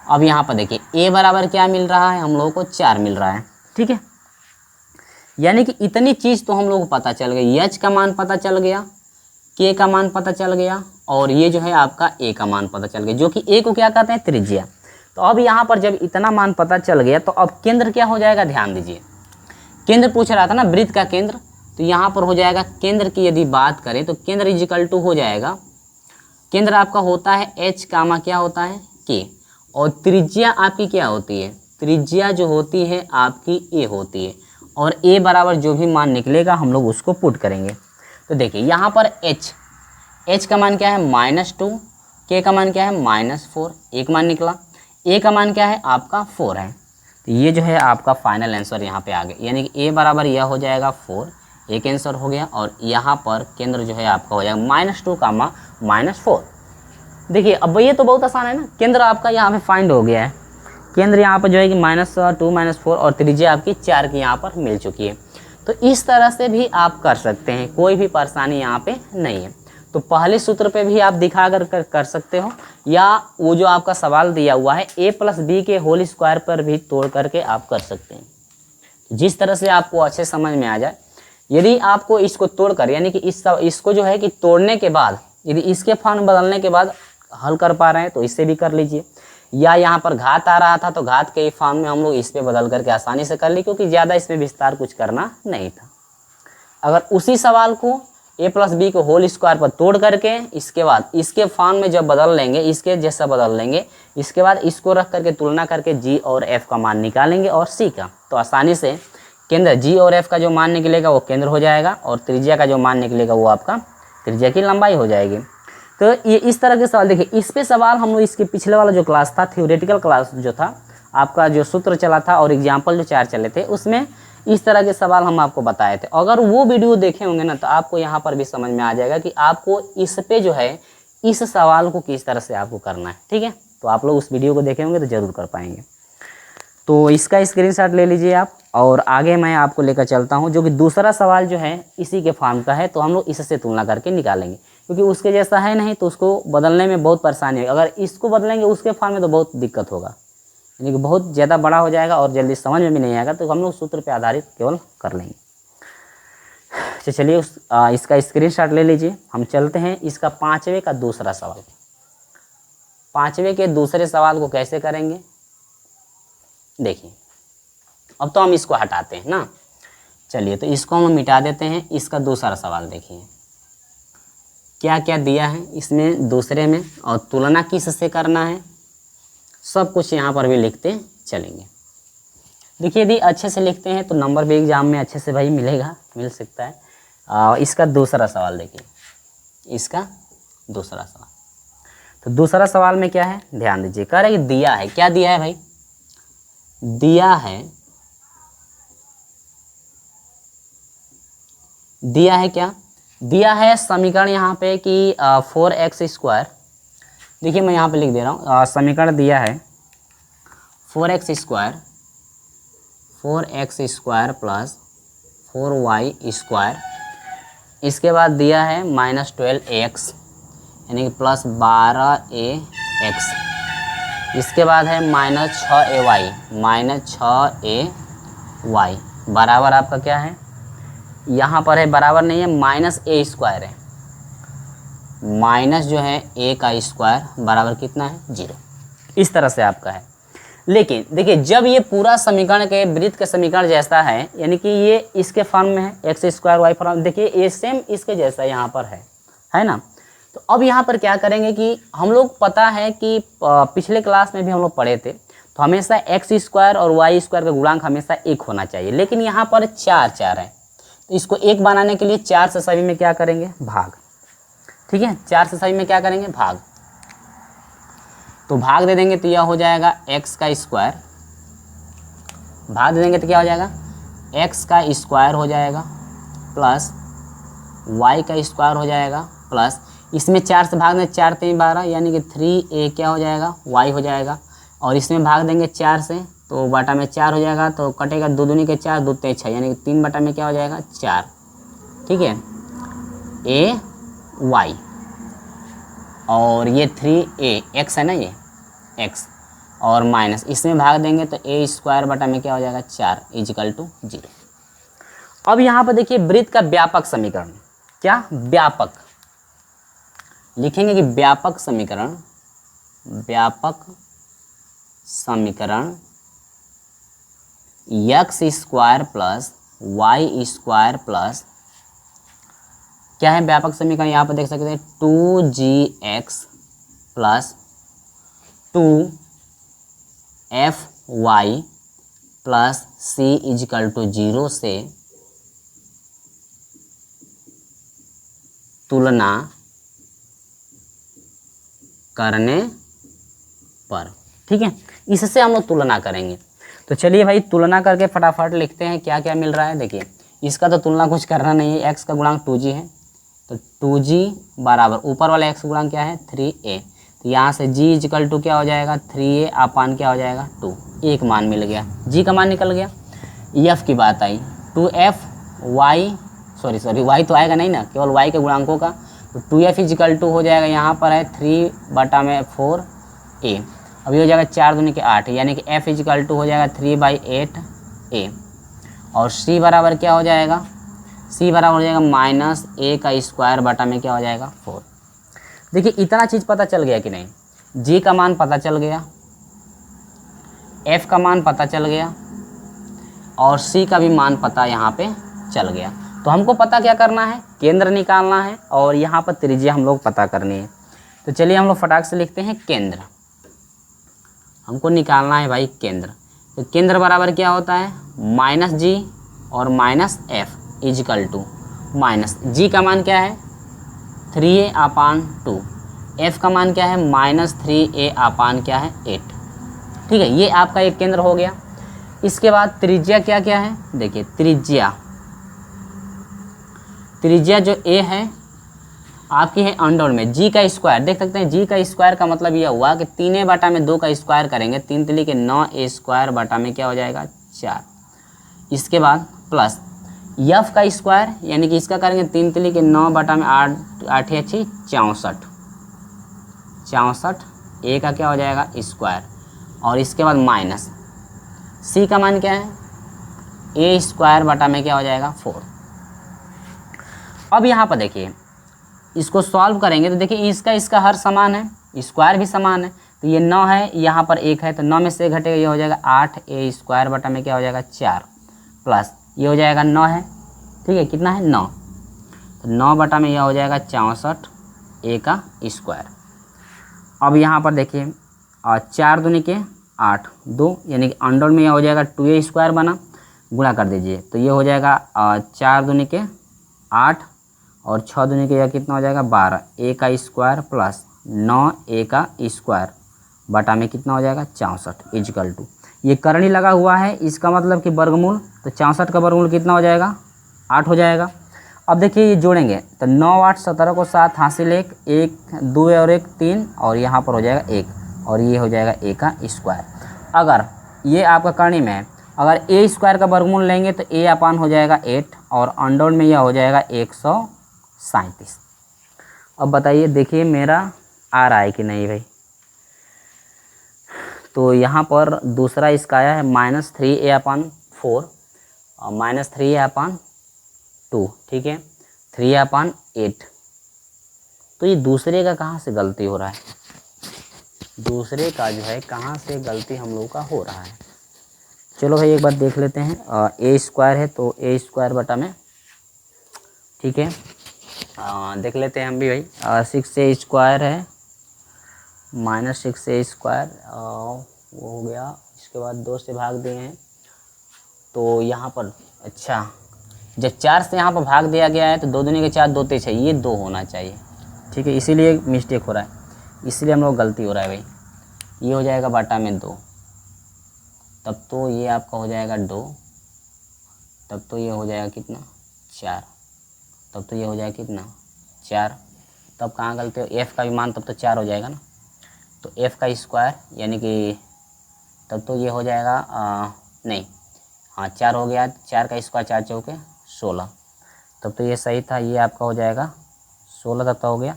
अब यहाँ पर देखिए a बराबर क्या मिल रहा है, हम लोगों को 4 मिल रहा है, ठीक है। यानी कि इतनी चीज़ तो हम लोग को पता चल गई, h का मान पता चल गया, k का मान पता चल गया, और ये जो है आपका a का मान पता चल गया, जो कि a को क्या कहते हैं त्रिज्या। तो अब यहाँ पर जब इतना मान पता चल गया तो अब केंद्र क्या हो जाएगा, ध्यान दीजिए, केंद्र पूछ रहा था ना वृत्त का केंद्र, तो यहाँ पर हो जाएगा केंद्र की यदि बात करें तो केंद्र इजिकल टू हो जाएगा, केंद्र आपका होता है h कामा क्या होता है k, और त्रिज्या आपकी क्या होती है, त्रिज्या जो होती है आपकी a होती है, और a बराबर जो भी मान निकलेगा हम लोग उसको पुट करेंगे। तो देखिए यहाँ पर h का मान क्या है -2, k का मान क्या है -4, एक मान निकला, a का मान क्या है आपका 4 है, तो ये जो है आपका फाइनल आंसर यहाँ पे आ गया, यानी कि a बराबर यह हो जाएगा 4, एक आंसर हो गया, और यहाँ पर केंद्र जो है आपका हो जाएगा -2 कामा -4। देखिए अब ये तो बहुत आसान है ना, केंद्र आपका यहाँ पे फाइंड हो गया है, केंद्र यहाँ पर जो है कि -2 -4 और त्रिज्या आपकी 4 की यहाँ पर मिल चुकी है। तो इस तरह से भी आप कर सकते हैं, कोई भी परेशानी यहाँ पे नहीं है। तो पहले सूत्र पे भी आप दिखा कर सकते हो, या वो जो आपका सवाल दिया हुआ है a प्लस बी के होल स्क्वायर पर भी तोड़ करके आप कर सकते हैं, जिस तरह से आपको अच्छे समझ में आ जाए। यदि आपको इसको तोड़कर, यानी कि इसको जो है कि तोड़ने के बाद यदि इसके फॉर्म बदलने के बाद हल कर पा रहे हैं तो इससे भी कर लीजिए, या यहाँ पर घात आ रहा था तो घात के फॉर्म में हम लोग इस पे बदल करके आसानी से कर ली, क्योंकि ज़्यादा इसमें विस्तार कुछ करना नहीं था। अगर उसी सवाल को a प्लस बी को होल स्क्वायर पर तोड़ करके इसके बाद इसके फॉर्म में जब बदल लेंगे, इसके जैसा बदल लेंगे, इसके बाद इसको रख करके तुलना करके g और f का मान निकालेंगे और c का, तो आसानी से केंद्र जी और एफ का जो मान निकलेगा वो केंद्र हो जाएगा और त्रिज्या का जो मान निकलेगा वो आपका त्रिज्या की लंबाई हो जाएगी। तो ये इस तरह के सवाल देखिए, इस पे सवाल हम लोग इसके पिछले वाला जो क्लास था, थ्योरेटिकल क्लास जो था आपका, जो सूत्र चला था और एग्जाम्पल जो 4 चले थे, उसमें इस तरह के सवाल हम आपको बताए थे। अगर वो वीडियो देखे होंगे ना तो आपको यहाँ पर भी समझ में आ जाएगा कि आपको इस पे जो है इस सवाल को किस तरह से आपको करना है। ठीक है, तो आप लोग उस वीडियो को देखे होंगे तो ज़रूर कर पाएंगे। तो इसका स्क्रीनशॉट ले लीजिए आप, और आगे मैं आपको लेकर चलता हूँ, जो कि दूसरा सवाल जो है इसी के फॉर्म का है। तो हम लोग इससे तुलना करके निकालेंगे, क्योंकि उसके जैसा है नहीं तो उसको बदलने में बहुत परेशानी होगी। अगर इसको बदलेंगे उसके फॉर्म में तो बहुत दिक्कत होगा, यानी कि बहुत ज़्यादा बड़ा हो जाएगा और जल्दी समझ में भी नहीं आएगा। तो हम लोग सूत्र पे आधारित केवल कर लेंगे। तो चलिए इसका स्क्रीनशॉट ले लीजिए। हम चलते हैं इसका 5वें का दूसरा सवाल। 5वें के दूसरे सवाल को कैसे करेंगे देखिए। अब तो हम इसको हटाते हैं ना, चलिए तो इसको हम मिटा देते हैं। इसका दूसरा सवाल देखिए क्या क्या दिया है इसमें दूसरे में, और तुलना किससे करना है, सब कुछ यहाँ पर भी लिखते चलेंगे। देखिए यदि अच्छे से लिखते हैं तो नंबर भी एग्जाम में अच्छे से भाई मिल सकता है। इसका दूसरा सवाल देखिए, इसका दूसरा सवाल। तो दूसरा सवाल में क्या है ध्यान दीजिए, कह रहे हैं कि दिया है, क्या दिया है भाई, दिया है क्या, दिया है समीकरण यहाँ पे कि 4x²। देखिए मैं यहाँ पे लिख दे रहा हूँ, समीकरण दिया है 4x² प्लस 4y²। इसके बाद दिया है -12x यानी कि प्लस 12ax। इसके बाद है -6ay बराबर आपका क्या है, यहाँ पर है बराबर नहीं है, -a² है। माइनस जो है a का स्क्वायर बराबर कितना है 0। इस तरह से आपका है। लेकिन देखिए जब ये पूरा समीकरण के वृत्त के समीकरण जैसा है, यानी कि ये इसके फॉर्म में है x² y फॉर्म, देखिए ये सेम इसके जैसा यहाँ पर है ना। तो अब यहाँ पर क्या करेंगे कि हम लोग पता है कि पिछले क्लास में भी हम लोग पढ़े थे, तो हमेशा x² और y² का गुणांक हमेशा 1 होना चाहिए। लेकिन यहाँ पर 4 है, तो इसको 1 बनाने के लिए 4 से सभी में क्या करेंगे भाग। ठीक है, 4 से सभी में क्या करेंगे भाग। तो भाग दे देंगे तो यह हो जाएगा x², भाग दे देंगे तो क्या हो जाएगा x² हो जाएगा प्लस y² हो जाएगा प्लस, इसमें 4 से भाग दें 4 3 12 यानी कि 3a क्या हो जाएगा y हो जाएगा। और इसमें भाग देंगे 4 से तो बटा में 4 हो जाएगा, तो कटेगा 2 दूनी के 4 2 3 6 यानी कि 3 बटा में क्या हो जाएगा 4। ठीक है, ay और ये 3a x है ना, ये x और माइनस, इसमें भाग देंगे तो a² बटा में क्या हो जाएगा 4 = 0। अब यहाँ पर देखिए वृत्त का व्यापक समीकरण, क्या व्यापक लिखेंगे कि व्यापक समीकरण x² प्लस y² प्लस क्या है व्यापक समीकरण, यहाँ पर देख सकते हैं 2gx plus 2fy plus c = 0 से तुलना करने पर। ठीक है, इससे हम लोग तुलना करेंगे। तो चलिए भाई तुलना करके फटाफट लिखते हैं क्या क्या मिल रहा है। देखिए इसका तो तुलना कुछ करना नहीं है, x का गुणांक 2g है, तो 2g बराबर ऊपर वाला x गुणांक क्या है 3a, तो यहाँ से g = क्या हो जाएगा 3a अपान क्या हो जाएगा 2, एक मान मिल गया, g का मान निकल गया। f की बात आई 2fy y तो आएगा नहीं ना, केवल y के गुणांकों का, तो 2f = हो जाएगा यहाँ पर है 3/4a। अभी हो जाएगा 4 दूनी के 8 यानी कि f = हो जाएगा 3/8a। और c बराबर क्या हो जाएगा, c बराबर हो जाएगा -a का स्क्वायर बटा में क्या हो जाएगा 4। देखिए इतना चीज़ पता चल गया कि नहीं, g का मान पता चल गया, f का मान पता चल गया और c का भी मान पता यहाँ पे चल गया। तो हमको पता क्या करना है, केंद्र निकालना है और यहाँ पर त्रिज्या हम लोग पता करनी है। तो चलिए हम लोग फटाक से लिखते हैं केंद्र, हमको निकालना है भाई केंद्र। तो केंद्र बराबर क्या होता है, माइनस जी और minus f equal to minus g का मान क्या है 3a/2, एफ का मान क्या है -3a/, क्या है 8। ठीक है, ये आपका एक केंद्र हो गया। इसके बाद त्रिज्या क्या क्या है, देखिए त्रिज्या जो ए है आपकी है अंडर में जी का स्क्वायर, देख सकते हैं जी का स्क्वायर का मतलब यह हुआ कि 3a/2 का स्क्वायर करेंगे, 3 तिली के 9a² में क्या हो जाएगा 4। इसके बाद प्लस यफ का स्क्वायर यानी कि इसका करेंगे 3 तिली के 9/8, 8 अच्छी 64, ए का क्या हो जाएगा स्क्वायर, और इसके बाद माइनस सी का मान क्या है a² में क्या हो जाएगा 4। अब यहाँ पर देखिए इसको सॉल्व करेंगे तो देखिए इसका हर समान है, स्क्वायर भी समान है, तो ये 9 है, यहाँ पर 1 है, तो 9 में से घटेगा ये हो जाएगा 8a² में क्या हो जाएगा 4, प्लस ये हो जाएगा 9 है, ठीक है, कितना है 9, तो 9 में यह हो जाएगा 64 ए का स्क्वायर। अब यहाँ पर देखिए 4 दूनी के 8, 2 यानी कि अंडर में यह हो जाएगा 2a² बना, गुणा कर दीजिए तो ये हो जाएगा 4 दूनी के 8 और 6 दूनी के यह कितना हो जाएगा 12 ए का स्क्वायर प्लस 9 ए का स्क्वायर बटा में कितना हो जाएगा 64 इजिकल टू, ये करनी लगा हुआ है, इसका मतलब कि वर्गमूल, तो 64 का वर्गमूल कितना हो जाएगा 8 हो जाएगा। अब देखिए ये जोड़ेंगे तो 9 8 17 को 7 हासिल 1 2 और 1 3 और यहाँ पर हो जाएगा 1 और ये हो जाएगा ए का स्क्वायर। अगर ये आपका करनी में है, अगर a² का वर्गमूल लेंगे तो a/, हो जाएगा 8 और अंडर में यह हो जाएगा 137। अब बताइए देखिए मेरा आ रहा है कि नहीं भाई, तो यहाँ पर दूसरा इसका आया है -3a/4 और -3a/2, ठीक है, 3a/8। तो ये दूसरे का कहाँ से गलती हो रहा है, दूसरे का जो है कहाँ से गलती हम लोग का हो रहा है। चलो भाई एक बार देख लेते हैं, a² है तो a² बटा में, ठीक है, देख लेते हैं हम भी भाई, 6a² है -6a² वो हो गया, इसके बाद 2 से भाग दिए हैं तो यहाँ पर अच्छा जब 4 से यहाँ पर भाग दिया गया है तो 2 दूनी के 4 2 3 6 ये 2 होना चाहिए, ठीक है, इसीलिए मिस्टेक हो रहा है, इसीलिए हम लोग गलती हो रहा है भाई। ये हो जाएगा बटा में 2, तब तो ये आपका हो जाएगा 2, तब तो ये हो जाएगा कितना 4, तब तो ये हो जाएगा कितना 4, तब कहाँ गलती हो, एफ़ का भी मान तब तो 4 हो जाएगा ना, तो एफ़ का स्क्वायर यानी कि तब तो ये हो जाएगा नहीं हाँ 4 हो गया, 4 का स्क्वायर 4 चौके 16, तब तो ये सही था, ये आपका हो जाएगा 16 तब तो हो गया,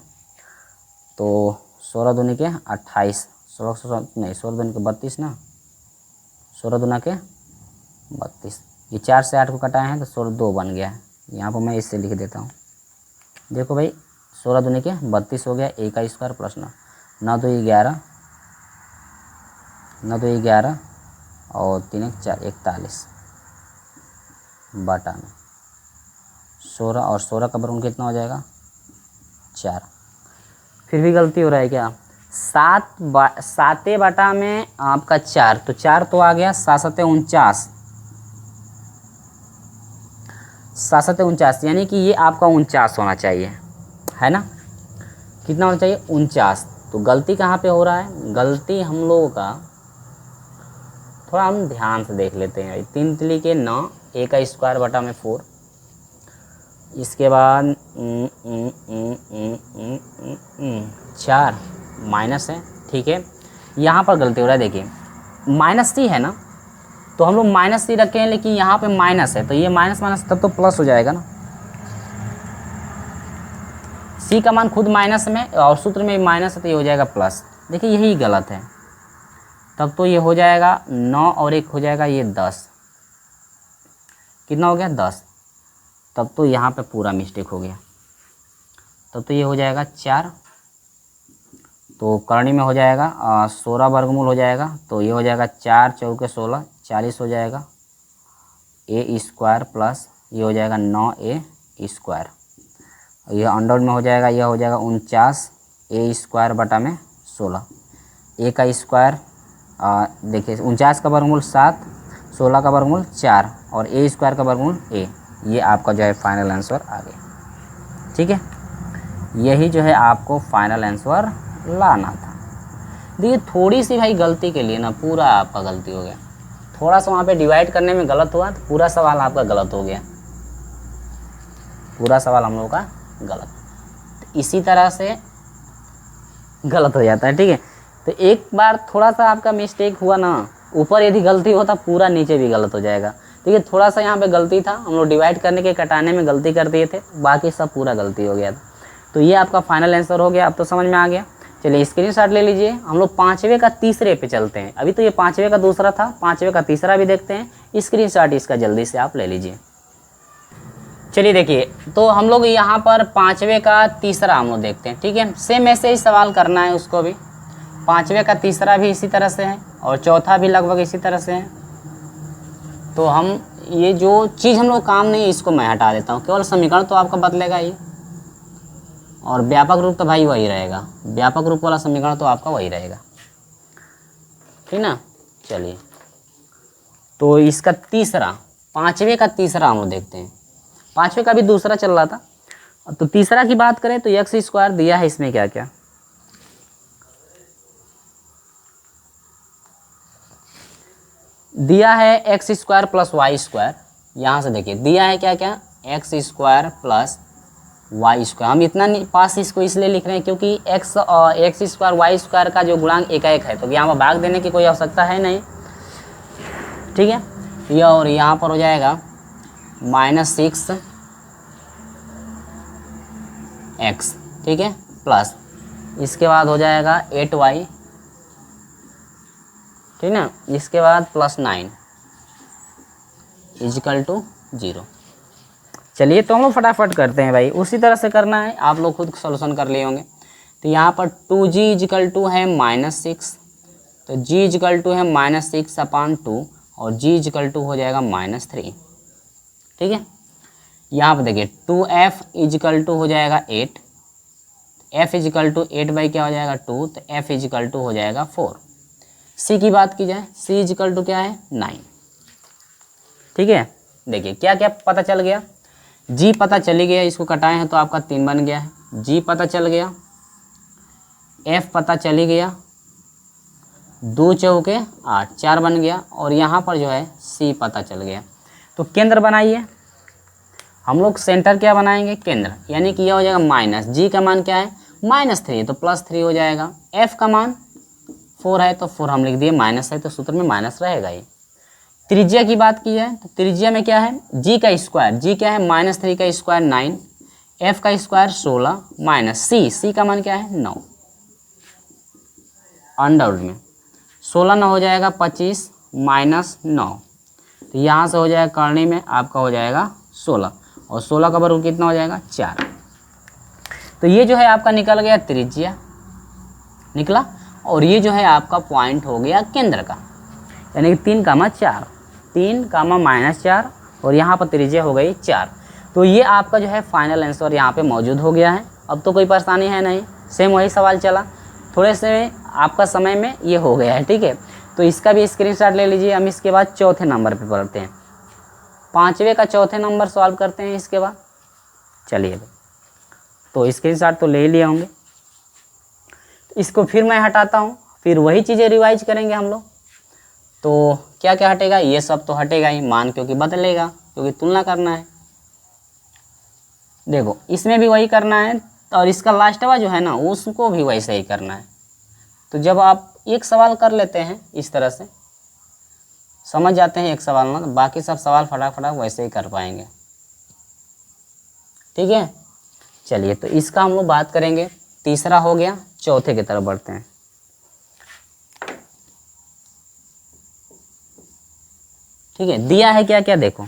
तो 16 दूनी के 28, 16 नहीं 16 दूनी के 32 ना, 16 दूना के 32, ये 4 से 8 को कटाए हैं तो 16 2 बन गया है, यहाँ पर मैं इससे लिख देता हूँ, देखो भाई 16 दूनी के 32 हो गया, ए का स्क्वायर प्लस 9 9 2 11 9 2 11 और 3 1 4 41 बटा में 16 और 16 का वर्गमूल कितना हो जाएगा 4। फिर भी गलती हो रहा है क्या, 7 बटा में आपका 4, तो 4 तो आ गया, 7 7 49, 7 7 49 यानी कि ये आपका 49 होना चाहिए, है ना, कितना होना चाहिए 49। तो गलती कहाँ पे हो रहा है, गलती हम लोगों का थोड़ा हम ध्यान से देख लेते हैं। 3 तिली के 9 ए का स्क्वायर बटा में 4, इसके बाद 4 माइनस है, ठीक है, यहाँ पर गलती हो रहा है, देखिए -c है ना, तो हम लोग -c रखे हैं लेकिन यहाँ पे माइनस है, तो ये माइनस माइनस तब तो प्लस हो जाएगा ना, c का मान खुद माइनस में और सूत्र में माइनस है तो ये हो जाएगा प्लस, देखिए यही गलत है, तब तो ये हो जाएगा 9 और 1 हो जाएगा ये 10, कितना हो गया 10, तब तो यहाँ पे पूरा मिस्टेक हो गया, तब तो ये हो जाएगा 4, तो करनी में हो जाएगा 16 वर्गमूल हो जाएगा, तो ये हो जाएगा 4 चौके 16 40 हो जाएगा, a² प्लस ये हो जाएगा 9a², यह अंडर में हो जाएगा, यह हो जाएगा 49 a² बटा में 16, ए का स्क्वायर देखिए 49 का वर्गमूल 7, 16 का वर्गमूल 4 और ए स्क्वायर का वर्गमूल ए। ये आपका जो है फाइनल आंसर आ गया। ठीक है, यही जो है आपको फाइनल आंसर लाना था। देखिए थोड़ी सी भाई गलती के लिए ना पूरा आपका गलती हो गया। थोड़ा सा वहाँ पे डिवाइड करने में गलत हुआ तो पूरा सवाल आपका गलत हो गया, पूरा सवाल हम लोगों का गलत। तो इसी तरह से गलत हो जाता है। ठीक है, तो एक बार थोड़ा सा आपका मिस्टेक हुआ ना, ऊपर यदि गलती होता पूरा नीचे भी गलत हो जाएगा। ठीक है, थोड़ा सा यहाँ पे गलती था, हम लोग डिवाइड करने के कटाने में गलती कर दिए थे, बाकी सब पूरा गलती हो गया था। तो ये आपका फाइनल आंसर हो गया। अब तो समझ में आ गया। चलिए स्क्रीनशॉट ले लीजिए। हम लोग 5वें का तीसरे पे चलते हैं। अभी तो ये 5वें का दूसरा था, 5वें का तीसरा भी देखते हैं। स्क्रीनशॉट इसका जल्दी से आप ले लीजिए। चलिए देखिए, तो हम लोग यहाँ पर 5वें का तीसरा हम लोग देखते हैं। ठीक है, सेम ऐसे ही सवाल करना है उसको भी। 5वें का तीसरा भी इसी तरह से है और चौथा भी लगभग इसी तरह से है। तो हम ये जो चीज़ हम लोग काम नहीं है इसको मैं हटा देता हूँ, केवल समीकरण तो आपका बदलेगा ये, और व्यापक रूप तो भाई वही रहेगा। व्यापक रूप वाला समीकरण तो आपका वही रहेगा। ठीक ना। चलिए, तो इसका तीसरा, 5वें का तीसरा हम लोग देखते हैं। 5वें का भी दूसरा चल रहा था, तो तीसरा की बात करें तो एक्स स्क्वायर दिया है। इसमें क्या क्या दिया है? X square plus y square. यहाँ से देखिए दिया है क्या क्या, x square plus y square. हम इतना पास इसको इसलिए लिख रहे हैं क्योंकि एक्स स्क्वायर वाई स्क्वायर का जो गुणांक एकाएक है, तो यहाँ पर भाग देने की कोई आवश्यकता है नहीं। ठीक है, ये और यहाँ पर हो जाएगा -6x। ठीक है, प्लस इसके बाद हो जाएगा 8y। ठीक ना, इसके बाद +9 = 0। चलिए, तो हम लोग फटाफट करते हैं भाई, उसी तरह से करना है। आप लोग खुद सोल्यूशन कर लिए होंगे। तो यहाँ पर 2g = है -6, तो g = है -6/2 और g = हो जाएगा -3। ठीक है, यहाँ पर देखिए 2f = हो जाएगा 8, f = 8 क्या हो जाएगा 2, तो f = हो जाएगा 4। c की बात की जाए, c = क्या है 9। ठीक है, देखिए क्या क्या पता चल गया। g पता चली गया, इसको कटाए हैं तो आपका 3 बन गया है। g पता चल गया, f पता चली गया, 2 चौके 8, 4 बन गया, और यहाँ पर जो है c पता चल गया। तो केंद्र बनाइए। हम लोग सेंटर क्या बनाएंगे, केंद्र, यानी कि यह हो जाएगा माइनस, g का मान क्या है -3, तो +3 हो जाएगा। f का मान 4 है तो 4 हम लिख दिए, माइनस है तो सूत्र में माइनस रहेगा ही। त्रिज्या की बात की जाए तो त्रिज्या में क्या है, g का स्क्वायर, g क्या है -3 का स्क्वायर 9, f का स्क्वायर 16 माइनस c का मान क्या है 9। अंडर में 16 9 हो जाएगा 25 -9, तो यहाँ से हो जाएगा करनी में आपका हो जाएगा 16, और 16 का वर्ग कितना हो जाएगा 4। तो ये जो है आपका निकल गया त्रिज्या निकला, और ये जो है आपका पॉइंट हो गया केंद्र का, यानी कि 3,4, 3,-4, और यहाँ पर त्रिज्या हो गई 4। तो ये आपका जो है फाइनल आंसर यहाँ पे मौजूद हो गया है। अब तो कोई परेशानी है नहीं, सेम वही सवाल चला, थोड़े से आपका समय में ये हो गया है। ठीक है, तो इसका भी स्क्रीनशॉट ले लीजिए। हम इसके बाद चौथे नंबर पे पढ़ते हैं, 5वें का चौथे नंबर सॉल्व करते हैं इसके बाद। चलिए, तो स्क्रीनशॉट तो ले ही लिए होंगे, इसको फिर मैं हटाता हूँ, फिर वही चीज़ें रिवाइज करेंगे हम लोग। तो क्या क्या हटेगा, ये सब तो हटेगा ही, मान क्योंकि बदलेगा, क्योंकि तुलना करना है। देखो इसमें भी वही करना है, और इसका लास्टवा जो है ना उसको भी वैसे ही करना है। तो जब आप एक सवाल कर लेते हैं इस तरह से, समझ जाते हैं एक सवाल ना, तो बाकी सब सवाल फटाफट वैसे ही कर पाएंगे। ठीक है, चलिए, तो इसका हम लोग बात करेंगे। तीसरा हो गया, चौथे की तरफ बढ़ते हैं। ठीक है, दिया है क्या क्या, देखो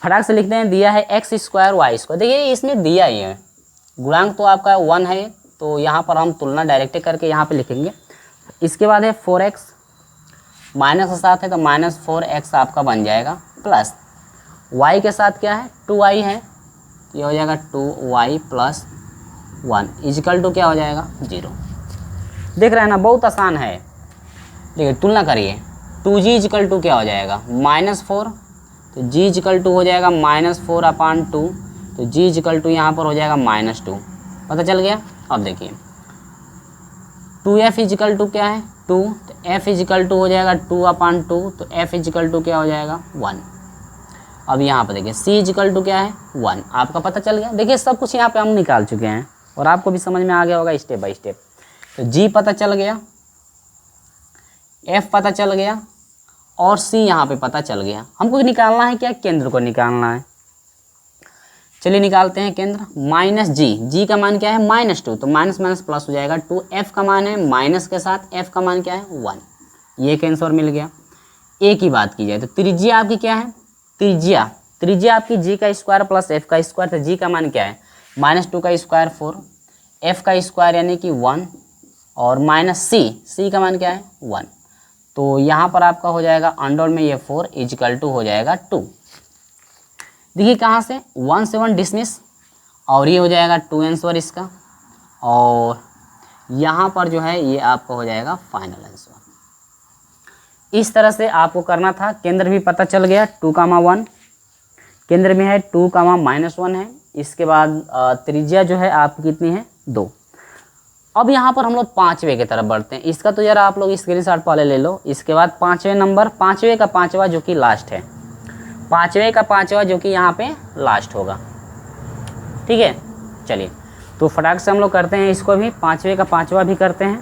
फटाक से लिखते हैं। दिया है x स्क्वायर वाई स्क्वायर। देखिए इसमें दिया ही है, गुणांक तो आपका 1 है, तो यहाँ पर हम तुलना डायरेक्ट करके यहाँ पे लिखेंगे। इसके बाद है 4x, माइनस के साथ है तो -4x आपका बन जाएगा, प्लस y के साथ क्या है 2y है, ये हो जाएगा 2y + 1 = क्या हो जाएगा 0। देख रहे हैं ना, बहुत आसान है। देखिए तुलना करिए, 2g इक्वल टू क्या हो जाएगा -4, तो g इक्वल टू हो जाएगा -4/2, तो g इक्वल टू यहाँ पर हो जाएगा -2। पता चल गया। अब देखिए 2f इक्वल टू क्या है 2, तो f इक्वल टू हो जाएगा 2/2, तो f इक्वल टू क्या हो जाएगा 1। अब यहाँ पर देखिए c इक्वल टू क्या है 1, आपका पता चल गया। देखिए सब कुछ यहाँ पे हम निकाल चुके हैं और आपको भी समझ में आ गया होगा स्टेप बाय स्टेप। तो g पता चल गया, f पता चल गया और c यहाँ पे पता चल गया। हमको निकालना है क्या, केंद्र को निकालना है। चलिए निकालते हैं केंद्र। -g का मान क्या है -2, तो माइनस माइनस प्लस हो जाएगा 2। f का मान है माइनस के साथ f का मान क्या है 1, ये एक आंसर मिल गया। a की बात की जाए तो त्रिज्या आपकी क्या है, त्रिज्या आपकी g का स्क्वायर प्लस f का स्क्वायर, तो g का मान क्या है -2 का स्क्वायर 4, f का स्क्वायर यानी कि 1 और -c का मान क्या है 1। तो यहाँ पर आपका हो जाएगा अंडर में ये 4 इक्वल टू हो जाएगा 2। देखिए कहाँ से 1 से 1 डिसमिस और ये हो जाएगा 2 आंसर इसका, और यहाँ पर जो है ये आपका हो जाएगा फाइनल आंसर। इस तरह से आपको करना था। केंद्र भी पता चल गया 2,1, केंद्र में है 2,-1 है। इसके बाद त्रिज्या जो है आपकी कितनी है 2। अब यहाँ पर हम लोग 5वें की तरफ बढ़ते हैं। इसका तो जरा आप लोग स्क्रीनशॉट पहले ले लो। इसके बाद 5वें नंबर, 5वें का 5वां जो कि लास्ट है, 5वें का 5वां जो कि यहाँ पे लास्ट होगा। ठीक है, चलिए तो फटाक से हम लोग करते हैं इसको भी, 5वें का 5वां भी करते हैं।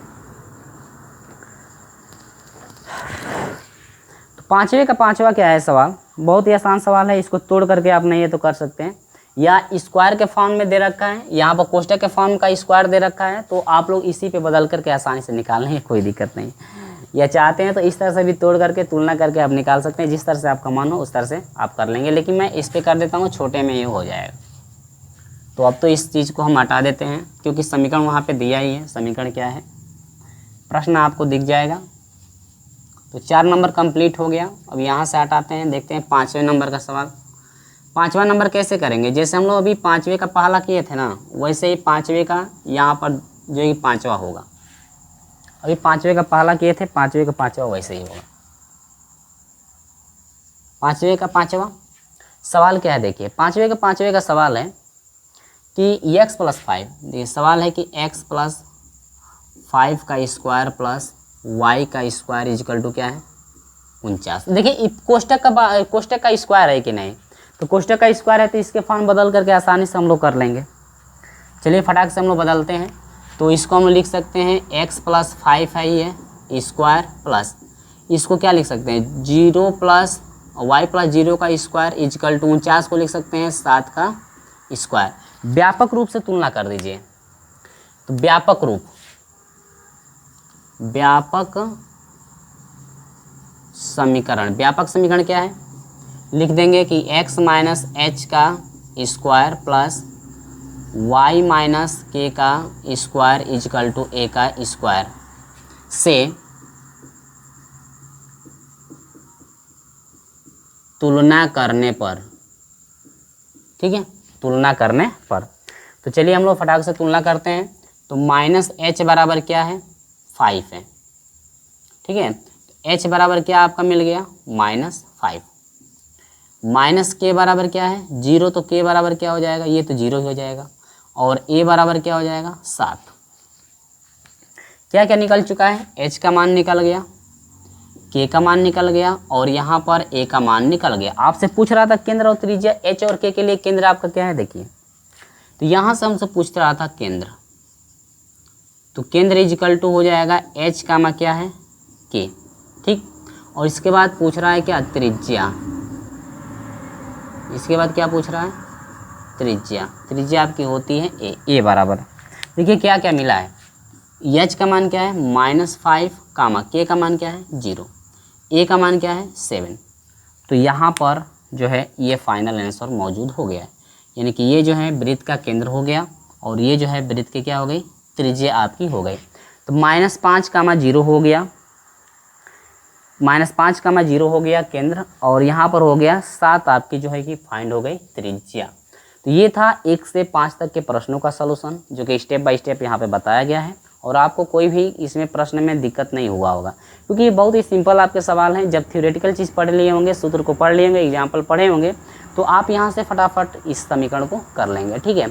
तो 5वें का 5वां क्या है सवाल, बहुत ही आसान सवाल है। इसको तोड़ करके आप नहीं ये तो कर सकते हैं, या स्क्वायर के फॉर्म में दे रखा है, यहाँ पर कोष्टक के फॉर्म का स्क्वायर दे रखा है, तो आप लोग इसी पे बदल करके आसानी से निकाल लेंगे, कोई दिक्कत नहीं। या चाहते हैं तो इस तरह से भी तोड़ करके तुलना करके आप निकाल सकते हैं, जिस तरह से आपका मन हो उस तरह से आप कर लेंगे। लेकिन मैं इस पे कर देता हूँ, छोटे में ये हो जाएगा। तो अब तो इस चीज़ को हम हटा देते हैं, क्योंकि समीकरण वहाँ पे दिया ही है। समीकरण क्या है, प्रश्न आपको दिख जाएगा। तो 4 नंबर कंप्लीट हो गया। अब यहाँ से हटाते हैं, देखते हैं 5वें नंबर का सवाल। 5वां नंबर कैसे करेंगे, जैसे हम लोग अभी 5वें का पहला किए थे ना, वैसे ही 5वें का यहाँ पर जो है 5वां होगा। अभी 5वें का पहला किए थे, 5वें का 5वां वैसे ही होगा। 5वें का 5वां सवाल क्या है, देखिए 5वें का 5वें का सवाल है कि x + 5, देखिए सवाल है कि x + 5 का स्क्वायर प्लस y का स्क्वायर इक्वल टू क्या है 49। देखिए कोष्टक का स्क्वायर है कि नहीं, तो कोष्टक का स्क्वायर है तो इसके फॉर्म बदल करके आसानी से हम लोग कर लेंगे। चलिए फटाक से हम लोग बदलते हैं। तो इसको हम लिख सकते हैं x + 5 है ये स्क्वायर प्लस, इसको क्या लिख सकते हैं 0 + y + 0 का स्क्वायर इक्वल टू 49 को लिख सकते हैं 7 का स्क्वायर। व्यापक रूप से तुलना कर दीजिए। तो व्यापक समीकरण क्या है, लिख देंगे कि x - h का स्क्वायर प्लस y - k का स्क्वायर इक्वल टू a का स्क्वायर से तुलना करने पर, ठीक है, तुलना करने पर। तो चलिए हम लोग फटाक से तुलना करते हैं। तो -h बराबर क्या है 5 है, ठीक है। h बराबर क्या आपका मिल गया -5, माइनस k बराबर क्या है 0, तो k बराबर क्या हो जाएगा, ये तो 0 ही हो जाएगा, और a बराबर क्या हो जाएगा 7। क्या क्या निकल चुका है, h का मान निकल गया, k का मान निकल गया, और यहाँ पर a का मान निकल गया। आपसे पूछ रहा था केंद्र और त्रिज्या, h और k के लिए केंद्र आपका क्या है, देखिए तो यहाँ से हमसे पूछ रहा था केंद्र, तो केंद्र इक्वल टू हो जाएगा h का मान क्या है k, ठीक। और इसके बाद पूछ रहा है क्या त्रिज्या, इसके बाद क्या पूछ रहा है त्रिज्या आपकी होती है a बराबर, देखिए क्या क्या मिला है, h का मान क्या है -5, k का मान क्या है 0, a का मान क्या है 7। तो यहाँ पर जो है ये फाइनल आंसर मौजूद हो गया है, यानी कि ये जो है वृत्त का केंद्र हो गया, और ये जो है वृत्त की क्या हो गई त्रिज्या आपकी हो गई। तो -5, 0 हो गया, -5, 0 हो गया केंद्र, और यहाँ पर हो गया 7 आपकी जो है कि फाइंड हो गई त्रिज्या। तो ये था 1 से 5 तक के प्रश्नों का सलूशन, जो कि स्टेप बाय स्टेप यहाँ पे बताया गया है। और आपको कोई भी इसमें प्रश्न में दिक्कत नहीं हुआ होगा, क्योंकि ये बहुत ही सिंपल आपके सवाल हैं। जब थ्योरेटिकल चीज़ पढ़ लिए होंगे, सूत्र को पढ़ लिए होंगे, एग्जाम्पल पढ़े होंगे, तो आप यहाँ से फटाफट इस समीकरण को कर लेंगे। ठीक है,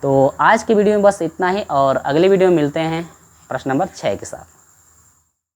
तो आज की वीडियो में बस इतना ही और अगली वीडियो में मिलते हैं प्रश्न नंबर 6 के साथ।